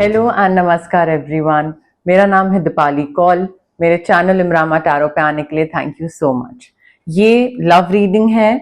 Hello and नमस्कार everyone. मेरा नाम है दीपाली कौल। मेरे चैनल इमरामा टैरो पे आने के लिए थैंक यू सो मच। ये लव रीडिंग है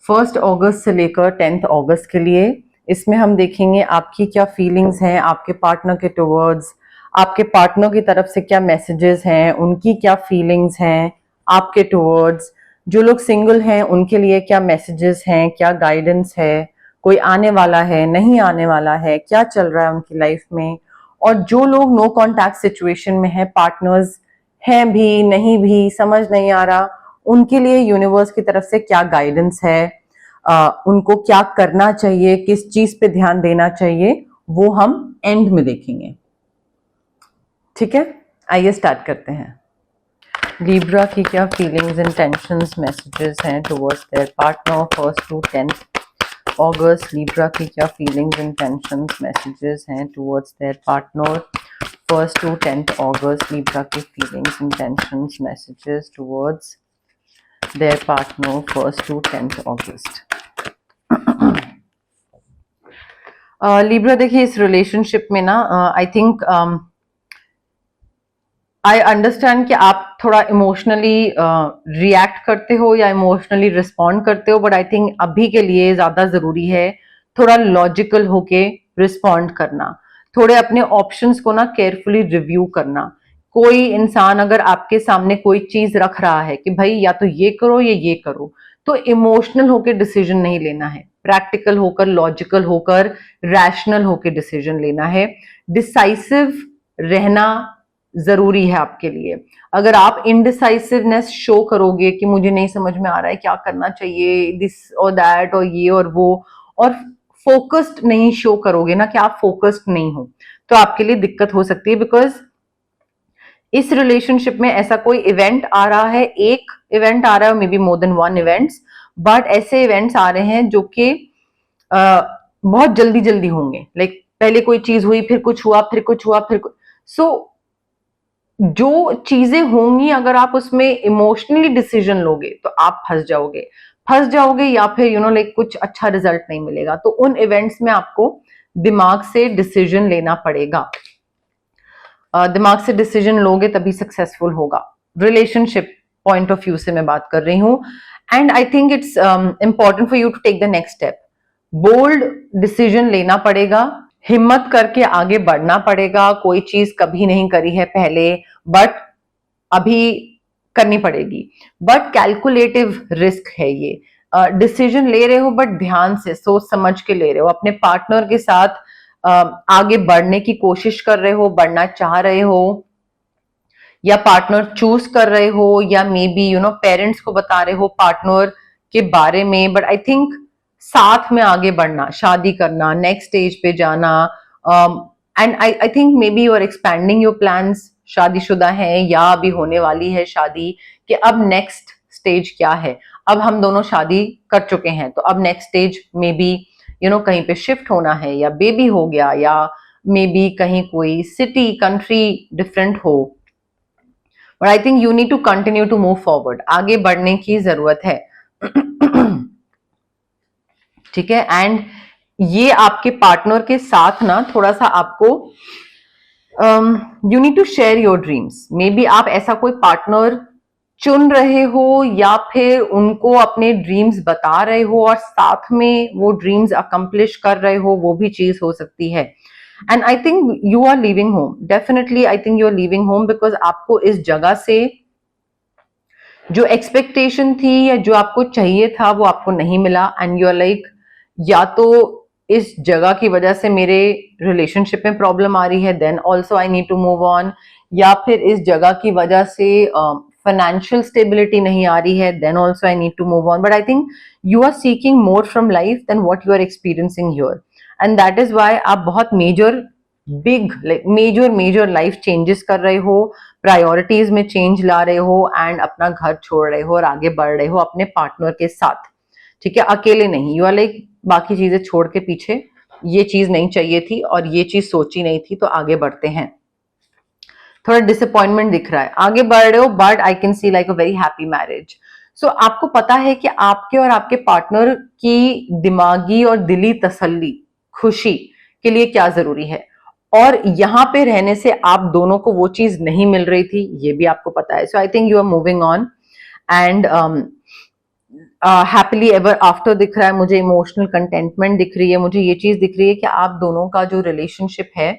1 अगस्त से लेकर 10 अगस्त के लिए। इसमें हम देखेंगे आपकी क्या फीलिंग्स हैं आपके पार्टनर के टुवर्ड्स, आपके पार्टनर की तरफ से क्या मैसेजेस हैं, उनकी क्या फीलिंग्स हैं आपके टुवर्ड्स। जो लोग सिंगल हैं उनके लिए क्या मैसेजेस हैं, क्या गाइडेंस है, कोई आने वाला है नहीं आने वाला है, क्या चल रहा है उनकी लाइफ में। और जो लोग नो कांटेक्ट सिचुएशन में है, पार्टनर्स हैं भी नहीं भी समझ नहीं आ रहा, उनके लिए यूनिवर्स की तरफ से क्या गाइडेंस है, उनको क्या करना चाहिए, किस चीज पे ध्यान देना चाहिए, वो हम एंड में देखेंगे। ठीक है, आइए स्टार्ट करते हैं। लिब्रा की क्या फीलिंग्स एंड टेंशंस मैसेजेस हैं टुवर्ड्स देयर पार्टनर 1 to 10 अगस्त। लिब्रा की क्या फीलिंग्स एंड टेंशंस मैसेजेस हैं टुवर्ड्स देयर पार्टनर 1 to 10 अगस्त। लिब्रा की feelings and tensions messages towards their partner 1 to 10 अगस्त। लिब्रा देखिए, इस रिलेशनशिप में ना आई थिंक आई अंडरस्टैंड कि आप थोड़ा इमोशनली रिएक्ट करते हो या इमोशनली रिस्पॉन्ड करते हो, बट आई थिंक अभी के लिए ज्यादा जरूरी है थोड़ा लॉजिकल होके रिस्पॉन्ड करना, थोड़े अपने ऑप्शंस को ना केयरफुली रिव्यू करना। कोई इंसान अगर आपके सामने कोई चीज रख रहा है कि भाई या तो ये करो या ये करो, तो इमोशनल होके डिसीजन नहीं लेना है, प्रैक्टिकल होकर, लॉजिकल होकर, रैशनल होकर डिसीजन लेना है। डिसाइसिव रहना जरूरी है आपके लिए। अगर आप इनडिसाइसिवनेस शो करोगे कि मुझे नहीं समझ में आ रहा है क्या करना चाहिए, दिस और दैट और ये और वो, और फोकस्ड नहीं शो करोगे ना कि आप फोकस्ड नहीं हो, तो आपके लिए दिक्कत हो सकती है। बिकॉज इस रिलेशनशिप में ऐसा कोई इवेंट आ रहा है, एक इवेंट आ रहा है, may be more than one events, but ऐसे इवेंट्स आ रहे हैं जो कि बहुत जल्दी जल्दी होंगे। लाइक पहले कोई चीज हुई, फिर कुछ हुआ, फिर कुछ हुआ, फिर कुछ। सो जो चीजें होंगी, अगर आप उसमें इमोशनली डिसीजन लोगे तो आप फंस जाओगे या फिर लाइक कुछ अच्छा रिजल्ट नहीं मिलेगा। तो उन इवेंट्स में आपको दिमाग से डिसीजन लेना पड़ेगा। दिमाग से डिसीजन लोगे तभी सक्सेसफुल होगा। रिलेशनशिप पॉइंट ऑफ व्यू से मैं बात कर रही हूँ। And I think it's important for you to take the next step. Bold decision लेना पड़ेगा, हिम्मत करके आगे बढ़ना पड़ेगा। कोई चीज कभी नहीं करी है पहले, बट अभी करनी पड़ेगी। बट कैलकुलेटिव रिस्क है ये। डिसीजन ले रहे हो बट ध्यान से सोच समझ के ले रहे हो। अपने पार्टनर के साथ आगे बढ़ने की कोशिश कर रहे हो, बढ़ना चाह रहे हो, या पार्टनर चूज कर रहे हो, या मे बी पेरेंट्स को बता रहे हो पार्टनर के बारे में। बट आई थिंक साथ में आगे बढ़ना, शादी करना, नेक्स्ट स्टेज पे जाना। And I think maybe you are expanding your plans. शादीशुदा है या अभी होने वाली है शादी, कि अब नेक्स्ट स्टेज क्या है। अब हम दोनों शादी कर चुके हैं, तो अब नेक्स्ट स्टेज मे बी कहीं पे शिफ्ट होना है, या बेबी हो गया, या मे बी कहीं कोई सिटी कंट्री डिफरेंट हो। But I think you need to continue to move forward. आगे बढ़ने की जरूरत है। ठीक है। एंड ये आपके पार्टनर के साथ ना थोड़ा सा आपको you need to share your dreams. Maybe आप ऐसा कोई पार्टनर चुन रहे हो, या फिर उनको अपने ड्रीम्स बता रहे हो और साथ में वो ड्रीम्स अकम्प्लिश कर रहे हो, वो भी चीज हो सकती है। And I think you are living home, definitely I think you are living home, because आपको इस जगह से जो एक्सपेक्टेशन थी या जो आपको चाहिए था वो आपको नहीं मिला। एंड यू आर लाइक, या तो इस जगह की वजह से मेरे रिलेशनशिप में प्रॉब्लम आ रही है, then also I need to move on, या फिर इस जगह की वजह से फाइनेंशियल स्टेबिलिटी नहीं आ रही है, then also I need to move on. But I think you are seeking more from life than what you are experiencing here, and that is why आप बहुत मेजर लाइफ चेंजेस कर रहे हो, priorities में चेंज ला रहे हो, and अपना घर छोड़ रहे हो और आगे बढ़ रहे हो अपने पार्टनर के साथ। ठीक है, अकेले नहीं। यू आर लाइक, बाकी चीजें छोड़ के पीछे, ये चीज नहीं चाहिए थी और ये चीज सोची नहीं थी, तो आगे बढ़ते हैं। थोड़ा डिसअपॉइंटमेंट दिख रहा है, आगे बढ़ रहे हो, but I can see like a very happy marriage. So आपको पता है कि आपके और आपके पार्टनर की दिमागी और दिली तसल्ली, खुशी के लिए क्या जरूरी है। और यहाँ पे रहने से आप दोनों को वो चीज नहीं मिल रही थी, ये भी आपको पता है. So I think you are moving on and happily ever after दिख रहा है मुझे, इमोशनल कंटेंटमेंट दिख रही है मुझे, ये चीज दिख रही है कि आप दोनों का जो रिलेशनशिप है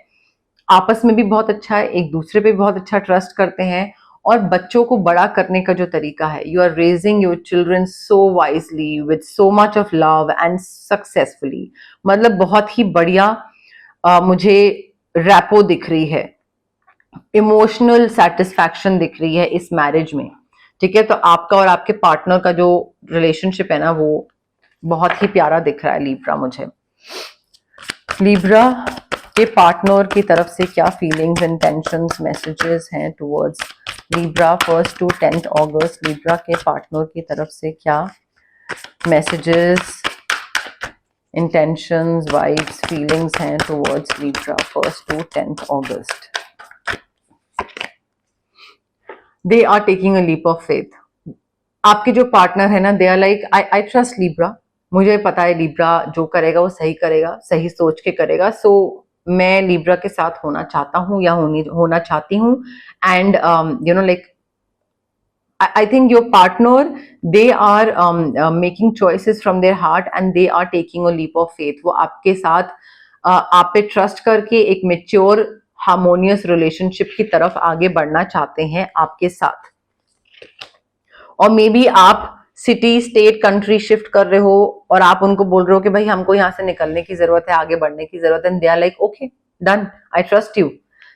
आपस में भी बहुत अच्छा है, एक दूसरे पे बहुत अच्छा ट्रस्ट करते हैं. और बच्चों को बड़ा करने का जो तरीका है, you are raising your children so wisely with so much of love and successfully. मतलब बहुत ही बढ़िया मुझे रैपो दिख रही है, इमोशनल सेटिस्फैक्शन दिख रही है इस मैरिज में. ठीक है, तो आपका और आपके पार्टनर का जो रिलेशनशिप है ना वो बहुत ही प्यारा दिख रहा है लिब्रा मुझे. लिब्रा के पार्टनर की तरफ से क्या फीलिंग्स एंड टेंशंस मैसेजेस हैं टुवर्ड्स लिब्रा 1 to 10 अगस्त. लिब्रा के पार्टनर की तरफ से क्या मैसेजेस, इंटेंशंस, वाइब्स, फीलिंग्स हैं टुवर्ड्स लिब्रा 1 to 10 अगस्त. They are taking a leap of faith. आपके जो पार्टनर है ना, they are like I trust Libra. मुझे पता है लिब्रा जो करेगा वो सही करेगा, सही सोच के करेगा. सो मैं लिब्रा के साथ होना चाहता हूँ या होना चाहती हूँ. And you know like I think your partner, they are making choices from their heart and they are taking a leap of faith. वो आपके साथ आप पे ट्रस्ट करके एक मेच्योर हार्मोनियस रिलेशनशिप की तरफ आगे बढ़ना चाहते हैं आपके साथ. और मे बी आप सिटी, स्टेट, कंट्री शिफ्ट कर रहे हो और आप उनको बोल रहे हो कि भाई हमको यहाँ से निकलने की जरूरत है, आगे बढ़ने की जरूरत है. They are like okay done, I trust you.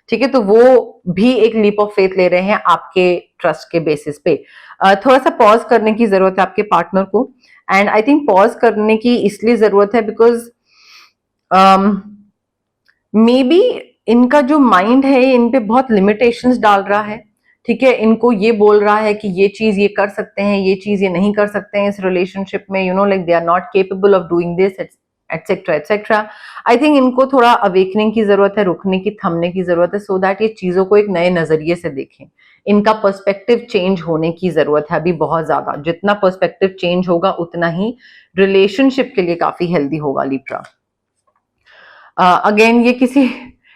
ठीक है, तो वो भी एक लीप ऑफ फेथ ले रहे हैं आपके ट्रस्ट के बेसिस पे. थोड़ा सा पॉज करने की जरूरत है आपके पार्टनर को. एंड आई थिंक पॉज करने की इसलिए जरूरत है बिकॉज मे बी इनका जो माइंड है इन पे बहुत लिमिटेशंस डाल रहा है. ठीक है, इनको ये बोल रहा है कि ये चीज ये कर सकते हैं, ये चीज ये नहीं कर सकते हैं इस रिलेशनशिप में. You know like they are not capable of doing this etcetera etcetera. I think इनको थोड़ा अवेकनिंग की जरूरत है, रुकने की, थमने की जरूरत है, सो दैट ये चीजों को एक नए नजरिए से देखें. इनका पर्सपेक्टिव चेंज होने की जरूरत है अभी बहुत ज्यादा. जितना पर्सपेक्टिव चेंज होगा उतना ही रिलेशनशिप के लिए काफी हेल्दी होगा लिब्रा. अगेन ये किसी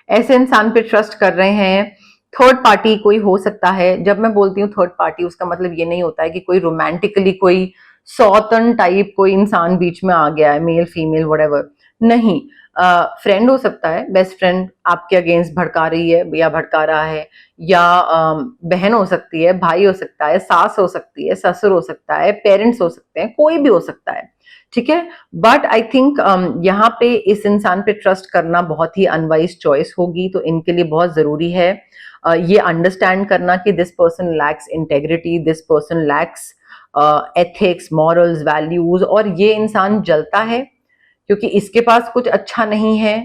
ऐसे इंसान पे ट्रस्ट कर रहे हैं, थर्ड पार्टी कोई हो सकता है. जब मैं बोलती हूँ थर्ड पार्टी, उसका मतलब ये नहीं होता है कि कोई रोमांटिकली कोई सौतन टाइप कोई इंसान बीच में आ गया है, मेल फीमेल व्हाटएवर. नहीं, फ्रेंड हो सकता है, बेस्ट फ्रेंड आपके अगेंस्ट भड़का रही है या भड़का रहा है, या बहन हो सकती है, भाई हो सकता है, सास हो सकती है, ससुर हो सकता है, पेरेंट्स हो सकते हैं, कोई भी हो सकता है. ठीक है, बट आई थिंक यहाँ पे इस इंसान पे ट्रस्ट करना बहुत ही अनवाइज चॉइस होगी. तो इनके लिए बहुत जरूरी है ये अंडरस्टैंड करना कि this person lakhs integrity, this person lakhs ethics, morals, values. और ये इंसान जलता है क्योंकि इसके पास कुछ अच्छा नहीं है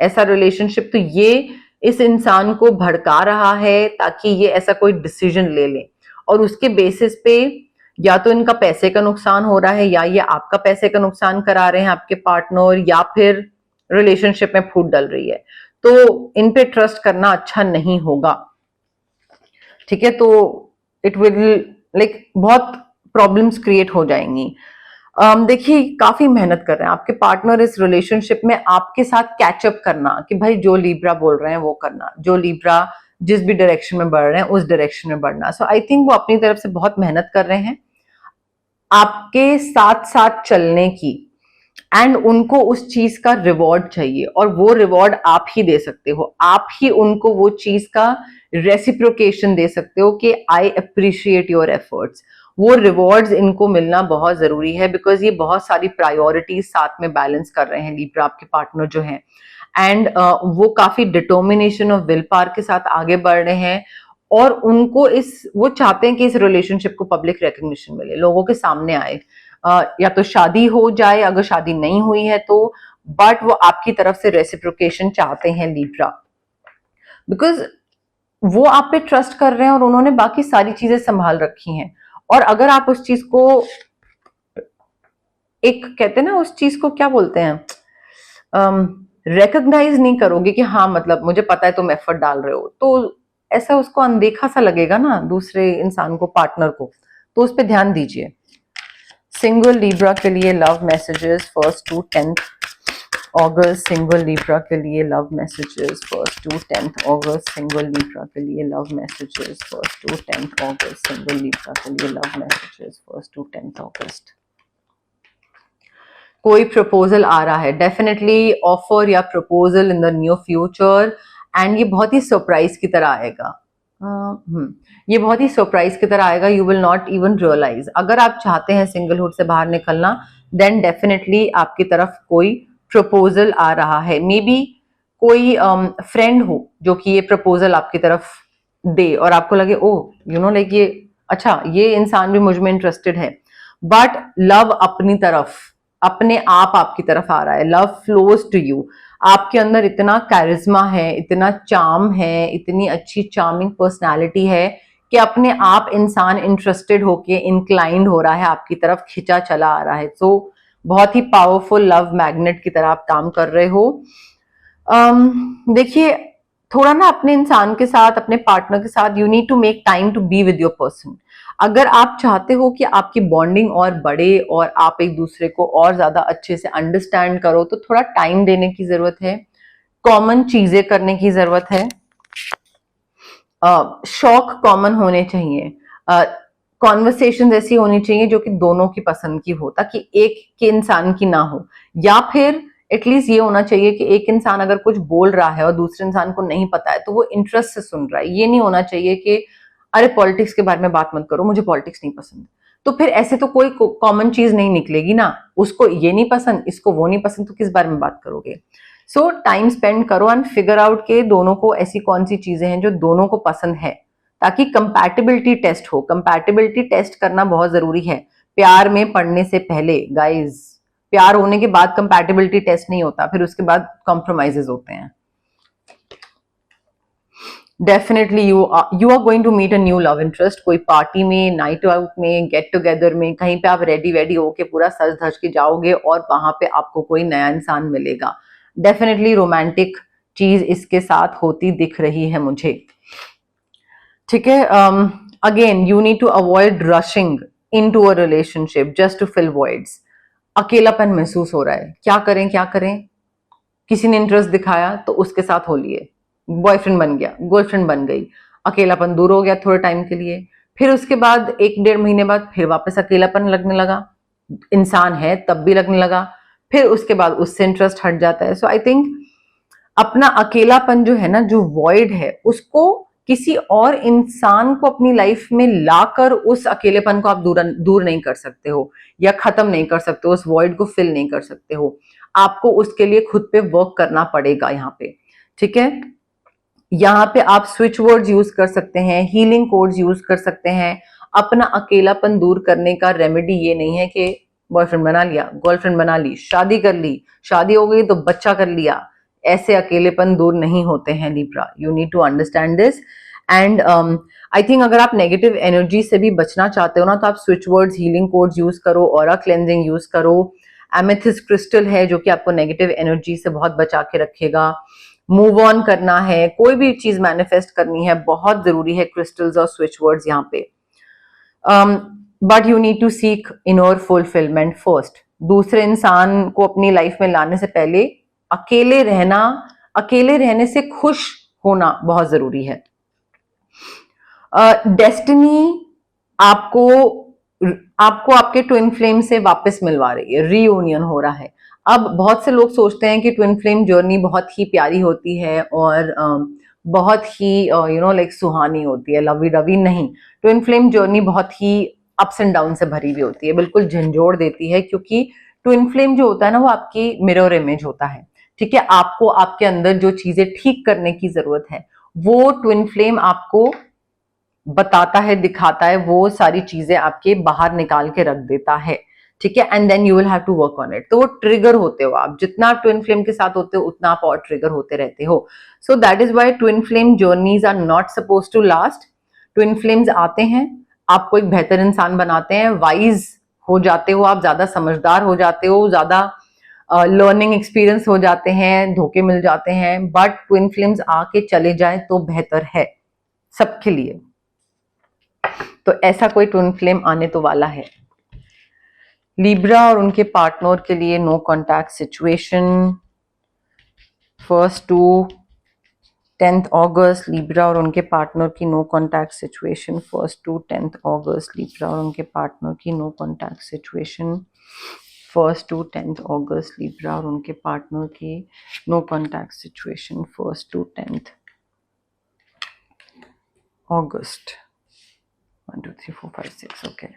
ऐसा रिलेशनशिप. तो ये इस इंसान को भड़का रहा है ताकि ये ऐसा कोई डिसीजन ले ले, और उसके बेसिस पे या तो इनका पैसे का नुकसान हो रहा है, या ये आपका पैसे का नुकसान करा रहे हैं आपके पार्टनर, या फिर रिलेशनशिप में फूट डल रही है. तो इन पे ट्रस्ट करना अच्छा नहीं होगा. ठीक है, तो इट विल लाइक बहुत प्रॉब्लम्स क्रिएट हो जाएंगी. देखिए काफी मेहनत कर रहे हैं आपके पार्टनर इस रिलेशनशिप में आपके साथ कैचअप करना, कि भाई जो लिब्रा बोल रहे हैं वो करना, जो लिब्रा जिस भी डायरेक्शन में बढ़ रहे हैं उस डायरेक्शन में बढ़ना. सो आई थिंक वो अपनी तरफ से बहुत मेहनत कर रहे हैं आपके साथ साथ चलने की. एंड उनको उस चीज का रिवॉर्ड चाहिए, और वो रिवॉर्ड आप ही दे सकते हो. आप ही उनको वो चीज का रेसिप्रोकेशन दे सकते हो कि आई अप्रिशिएट योर एफर्ट्स. वो रिवॉर्ड्स इनको मिलना बहुत जरूरी है, बिकॉज ये बहुत सारी प्रायोरिटीज साथ में बैलेंस कर रहे हैं लिब्रा आपके पार्टनर जो हैं. एंड वो काफी डिटर्मिनेशन और विल पावर के साथ आगे बढ़ रहे हैं. और उनको वो चाहते हैं कि इस रिलेशनशिप को पब्लिक रिकग्निशन मिले, लोगों के सामने आए. या तो शादी हो जाए, अगर शादी नहीं हुई है तो, बट वो आपकी तरफ से रेसिप्रोकेशन चाहते हैं लिब्रा, बिकॉज वो आप पे ट्रस्ट कर रहे हैं और उन्होंने बाकी सारी चीजें संभाल रखी हैं. और अगर आप उस चीज को एक कहते हैं ना, उस चीज को क्या बोलते हैं, रिकॉग्नाइज नहीं करोगे कि हाँ मतलब मुझे पता है तुम एफर्ट डाल रहे हो, तो ऐसा उसको अनदेखा सा लगेगा ना दूसरे इंसान को, पार्टनर को. तो उस पर ध्यान दीजिए. सिंगल लिब्रा के लिए love messages 1 to 10 August single Libra के लिए love messages 1st to 10th August single Libra के लिए love messages 1st to 10th August single Libra के लिए love messages 1st to 10th अगस्त। कोई प्रपोजल आ रहा है, डेफिनेटली ऑफर या proposal in the near future, and ये बहुत ही सरप्राइज की तरह आएगा। ये बहुत ही सरप्राइज की तरह आएगा, you will not even realise. अगर आप चाहते हैं सिंगलहुड से बाहर निकलना, देन डेफिनेटली आपकी तरफ कोई प्रपोजल आ रहा है। मे बी कोई फ्रेंड हो जो कि ये प्रपोजल आपकी तरफ दे और आपको लगे ओ यू नो लाइक ये अच्छा ये इंसान भी मुझ में इंटरेस्टेड है, बट लव अपनी तरफ अपने आप आपकी तरफ आ रहा है। Love flows to you. आपके अंदर इतना कैरिज्मा है, इतना चार्म है, इतनी अच्छी चार्मिंग पर्सनालिटी है कि अपने आप इंसान इंटरेस्टेड होके इंक्लाइंड हो रहा है आपकी तरफ, खिंचा चला आ रहा है। सो बहुत ही पावरफुल लव मैग्नेट की तरह आप काम कर रहे हो। देखिए थोड़ा ना अपने इंसान के साथ, अपने पार्टनर के साथ you need to make time to be with your person. अगर आप चाहते हो कि आपकी बॉन्डिंग और बढ़े और आप एक दूसरे को और ज्यादा अच्छे से अंडरस्टैंड करो, तो थोड़ा टाइम देने की जरूरत है, कॉमन चीजें करने की जरूरत है, शौक कॉमन होने चाहिए, कॉन्वर्सेशन ऐसी होनी चाहिए जो कि दोनों की पसंद की हो, ताकि एक के इंसान की ना हो। या फिर एटलीस्ट ये होना चाहिए कि एक इंसान अगर कुछ बोल रहा है और दूसरे इंसान को नहीं पता है तो वो इंटरेस्ट से सुन रहा है। ये नहीं होना चाहिए कि अरे पॉलिटिक्स के बारे में बात मत करो, मुझे पॉलिटिक्स नहीं पसंद। तो फिर ऐसे तो कोई कॉमन चीज नहीं निकलेगी ना, उसको ये नहीं पसंद, इसको वो नहीं पसंद, तो किस बारे में बात करोगे। सो टाइम स्पेंड करो एंड फिगर आउट के दोनों को ऐसी कौन सी चीजें हैं जो दोनों को पसंद है, ताकि कंपैटिबिलिटी टेस्ट हो। कंपैटिबिलिटी टेस्ट करना बहुत जरूरी है प्यार में पड़ने से पहले गाइज। प्यार होने के बाद कंपैटिबिलिटी टेस्ट नहीं होता, फिर उसके बाद कॉम्प्रोमाइजेस होते हैं। Definitely you are going to meet a new love interest. कोई पार्टी में, नाइट आउट में, गेट टुगेदर में, कहीं पे आप रेडी वेडी होके पूरा सज धज के जाओगे और वहां पे आपको कोई नया इंसान मिलेगा। डेफिनेटली रोमांटिक चीज इसके साथ होती दिख रही है मुझे। ठीक है, again you need to avoid rushing into a relationship just to fill voids. अकेलापन महसूस हो रहा है, क्या करें क्या करें। किसी ने इंटरेस्ट दिखाया तो उसके साथ हो लिए, बॉयफ्रेंड बन गया, गर्लफ्रेंड बन गई, अकेलापन दूर हो गया थोड़े टाइम के लिए, फिर उसके बाद 1-1.5 महीने बाद फिर वापस अकेलापन लगने लगा, इंसान है तब भी लगने लगा, फिर उसके बाद उससे इंटरेस्ट हट जाता है। सो आई थिंक अपना अकेलापन जो है ना, जो वॉइड है, उसको किसी और इंसान को अपनी लाइफ में लाकर उस अकेलेपन को आप दूर नहीं कर सकते हो या खत्म नहीं कर सकते हो, उस वॉइड को फिल नहीं कर सकते हो। आपको उसके लिए खुद पे वर्क करना पड़ेगा यहाँ पे। ठीक है, यहाँ पे आप स्विच वर्ड्स यूज कर सकते हैं, हीलिंग कोड्स यूज कर सकते हैं। अपना अकेलापन दूर करने का रेमेडी ये नहीं है कि बॉयफ्रेंड बना लिया, गर्लफ्रेंड बना ली, शादी कर ली, शादी हो गई तो बच्चा कर लिया। ऐसे अकेलेपन दूर नहीं होते हैं Libra, you need to understand this. And I think अगर आप नेगेटिव एनर्जी से भी बचना चाहते हो ना, तो आप switch words, healing codes use करो, ऑरा क्लेंजिंग यूज करो। एमेथिस्ट क्रिस्टल है जो कि आपको नेगेटिव एनर्जी से बहुत बचा के रखेगा। मूव ऑन करना है, कोई भी चीज मैनिफेस्ट करनी है, बहुत जरूरी है क्रिस्टल्स और स्विच वर्ड्स यहाँ पे। But you need to seek inner fulfilment first. दूसरे इंसान को अपनी लाइफ में लाने से पहले अकेले रहना, अकेले रहने से खुश होना बहुत जरूरी है। डेस्टिनी आपको आपके ट्विन फ्लेम से वापस मिलवा रही है, रीयूनियन हो रहा है। अब बहुत से लोग सोचते हैं कि ट्विन फ्लेम जर्नी बहुत ही प्यारी होती है और बहुत ही यू नो लाइक सुहानी होती है, लवी डवी नहीं। ट्विन फ्लेम जर्नी बहुत ही अप्स एंड डाउन से भरी हुई होती है, बिल्कुल झंझोड़ देती है, क्योंकि ट्विन फ्लेम जो होता है ना, वो आपकी मिरर इमेज होता है। ठीक है, आपको आपके अंदर जो चीजें ठीक करने की जरूरत है वो ट्विन फ्लेम आपको बताता है, दिखाता है, वो सारी चीजें आपके बाहर निकाल के रख देता है। ठीक है, and then you will have to work on it. तो वो ट्रिगर होते हो आप, जितना ट्विन फ्लेम के साथ होते हो उतना आप और ट्रिगर होते रहते हो। So that is why twin flame journeys are not suppose to last. Twin flames आते हैं, आपको एक बेहतर इंसान बनाते हैं, वाइज हो जाते हो आप, ज्यादा समझदार हो जाते हो, ज्यादा लर्निंग एक्सपीरियंस हो जाते हैं, धोखे मिल जाते हैं, बट ट्विन फ्लेम्स आके चले जाए तो बेहतर है सबके लिए। तो ऐसा कोई ट्विन फ्लेम आने तो वाला है। लिब्रा और उनके पार्टनर के लिए no contact situation, 1st to 10th अगस्त लिब्रा और उनके पार्टनर की no contact situation. 1st to 10th अगस्त लिब्रा और उनके पार्टनर की no contact situation. 1st to 10th अगस्त लिब्रा और उनके पार्टनर की no contact situation. 1st to 10th अगस्त। 1 2 3 4 5 6 ओके।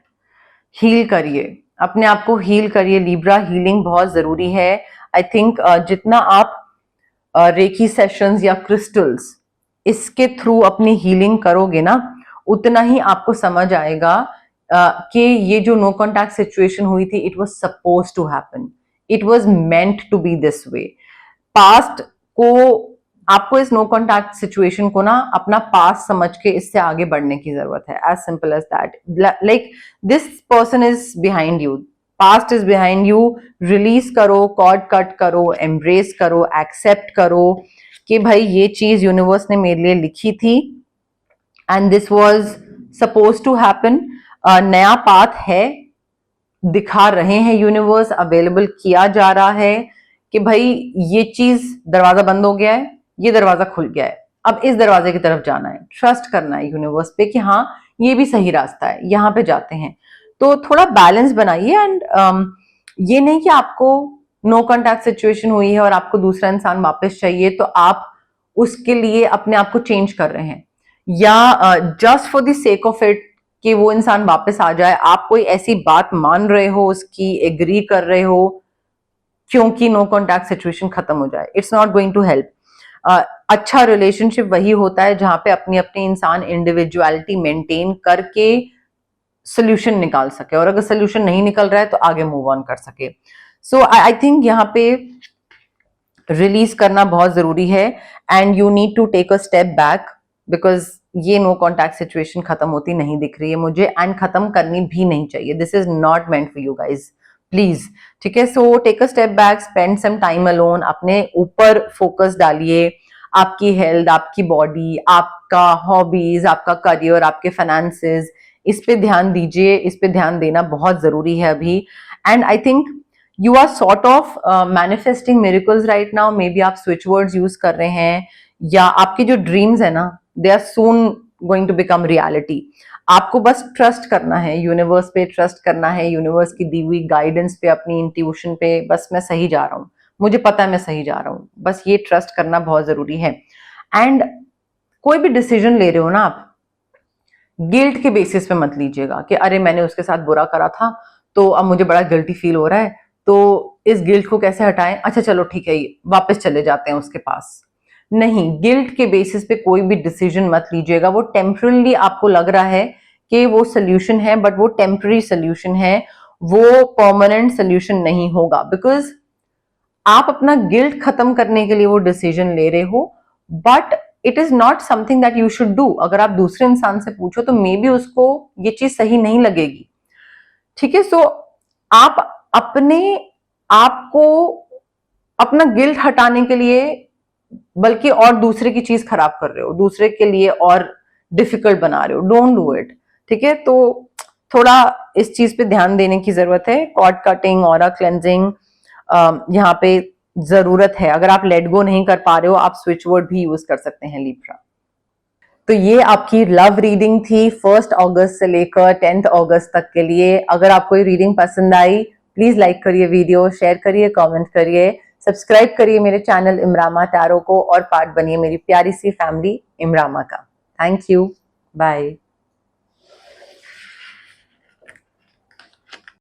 हील करिए, अपने आप को हील करिए लिब्रा। हीलिंग बहुत जरूरी है। आई थिंक जितना आप रेकी सेशंस या क्रिस्टल्स इसके थ्रू अपनी हीलिंग करोगे ना, उतना ही आपको समझ आएगा कि ये जो नो कॉन्टैक्ट सिचुएशन हुई थी, it was suppose to happen, it was meant to be this way. Past को, आपको इस नो कॉन्टैक्ट सिचुएशन को ना अपना पास्ट समझ के इससे आगे बढ़ने की जरूरत है। As simple as that. Like this person is behind you, past is behind you. Release करो, कॉर्ड कट करो, एम्ब्रेस करो, एक्सेप्ट करो कि भाई ये चीज यूनिवर्स ने मेरे लिए लिखी थी and this was suppose to happen. नया पाथ है, दिखा रहे हैं यूनिवर्स, अवेलेबल किया जा रहा है कि भाई ये चीज, दरवाजा बंद हो गया है, ये दरवाजा खुल गया है, अब इस दरवाजे की तरफ जाना है। ट्रस्ट करना है यूनिवर्स पे कि हाँ ये भी सही रास्ता है, यहाँ पे जाते हैं। तो थोड़ा बैलेंस बनाइए। एंड ये नहीं कि आपको नो कॉन्टैक्ट सिचुएशन हुई है और आपको दूसरा इंसान वापस चाहिए तो आप उसके लिए अपने आप को चेंज कर रहे हैं, या just for the sake of it कि वो इंसान वापस आ जाए, आप कोई ऐसी बात मान रहे हो, उसकी एग्री कर रहे हो क्योंकि नो कॉन्टैक्ट सिचुएशन खत्म हो जाए। It's not going to help. अच्छा रिलेशनशिप वही होता है जहां पे अपनी अपनी इंसान इंडिविजुअलिटी मेंटेन करके सोल्यूशन निकाल सके, और अगर सोल्यूशन नहीं निकल रहा है तो आगे मूव ऑन कर सके। सो आई थिंक यहाँ पे रिलीज करना बहुत जरूरी है and you need to take a step back, because ये नो कॉन्टैक्ट सिचुएशन खत्म होती नहीं दिख रही है मुझे, एंड खत्म करनी भी नहीं चाहिए। This is not meant for you guys, please. ठीक है, so take a step back, spend some time alone, अपने ऊपर फोकस डालिए, आपकी हेल्थ, आपकी बॉडी, आपका हॉबीज, आपका करियर, आपके फाइनेंसेस, इस पे ध्यान दीजिए। इस पे ध्यान देना बहुत जरूरी है अभी। And I think you are sort of manifesting miracles right now. Maybe आप स्विच वर्ड्स यूज कर रहे हैं, या आपके जो ड्रीम्स है ना, they are soon going to become reality. आपको बस ट्रस्ट करना है, यूनिवर्स पे ट्रस्ट करना है, यूनिवर्स की दी हुई गाइडेंस पे, अपनी इंट्यूशन पे, बस मैं सही जा रहा हूँ, मुझे पता है मैं सही जा रहा हूँ, बस ये ट्रस्ट करना बहुत जरूरी है। एंड कोई भी डिसीजन ले रहे हो ना आप, गिल्ट के बेसिस पे मत लीजिएगा कि अरे मैंने उसके साथ बुरा करा था तो अब मुझे बड़ा गिल्टी फील हो रहा है, तो इस गिल्ट को कैसे हटाएं, अच्छा चलो ठीक है वापस चले जाते हैं उसके पास। नहीं, गिल्ट के बेसिस पे कोई भी डिसीजन मत लीजिएगा। वो टेम्परली आपको लग रहा है कि वो सोल्यूशन है, बट वो टेम्पररी सोल्यूशन है, वो परमानेंट सोल्यूशन नहीं होगा। बिकॉज आप अपना गिल्ट खत्म करने के लिए वो डिसीजन ले रहे हो, but it is not something that you should do. अगर आप दूसरे इंसान से पूछो तो मे बी उसको ये चीज सही नहीं लगेगी। ठीक है, सो आप अपने आप को अपना गिल्ट हटाने के लिए बल्कि और दूसरे की चीज खराब कर रहे हो, दूसरे के लिए और डिफिकल्ट बना रहे हो। Don't do it. ठीक है, तो थोड़ा इस चीज पे ध्यान देने की जरूरत है। कॉर्ड कटिंग, ऑरा क्लेंजिंग यहाँ पे जरूरत है। अगर आप लेट गो नहीं कर पा रहे हो, आप स्विच वर्ड भी यूज कर सकते हैं लिब्रा। तो ये आपकी लव रीडिंग थी 1 अगस्त से लेकर 10 अगस्त तक के लिए। अगर आपको ये रीडिंग पसंद आई, प्लीज लाइक करिए वीडियो, शेयर करिए, कमेंट करिए, सब्सक्राइब करिए मेरे चैनल इमरामा टैरो को, और पार्ट बनिए मेरी प्यारी सी फैमिली इमरामा का। Thank you, bye.